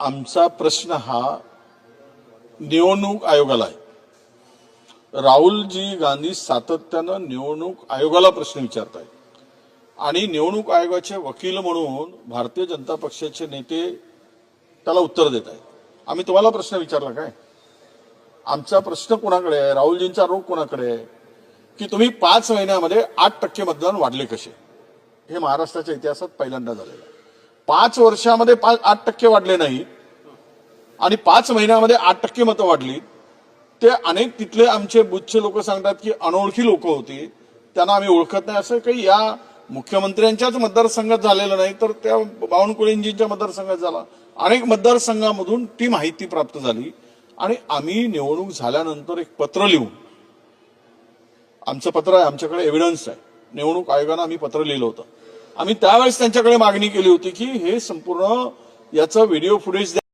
आमचा प्रश्न हा निवडणूक आयोगाला आहे। राहुलजी गांधी सातत्यानं निवडणूक आयोगाला प्रश्न विचारत आहेत आणि निवडणूक आयोगाचे वकील म्हणून भारतीय जनता पक्षाचे नेते त्याला उत्तर देत आहेत। आम्ही तुम्हाला प्रश्न विचारला काय? आमचा प्रश्न कोणाकडे आहे? राहुलजींचा आरोप कोणाकडे आहे की तुम्ही 5 महिन्यामध्ये 8% मतदान वाढले कसे? हे महाराष्ट्राच्या इतिहासात पहिल्यांदा झालेलं आहे। 5 वर्षामध्ये 8% वाढले नाही आणि 5 महिन्यामध्ये 8% मतं वाढली। ते अनेक तिथले आमचे बुथचे लोक सांगतात की अनोळखी लोक होती, त्यांना आम्ही ओळखत नाही। असं काही या मुख्यमंत्र्यांच्याच मतदारसंघात झालेलं नाही, तर त्या बावनकुळेंजींच्या मतदारसंघात झाला। अनेक मतदारसंघामधून ती माहिती प्राप्त झाली आणि आम्ही निवडणूक झाल्यानंतर एक पत्र लिहून, आमचं पत्र आहे, आमच्याकडे एव्हिडन्स आहे, निवडणूक आयोगानं आम्ही पत्र लिहिलं होतं। आम्ही त्यावेळेस त्यांच्याकडे मागणी केली होती की हे संपूर्ण याचा व्हिडिओ फुटेज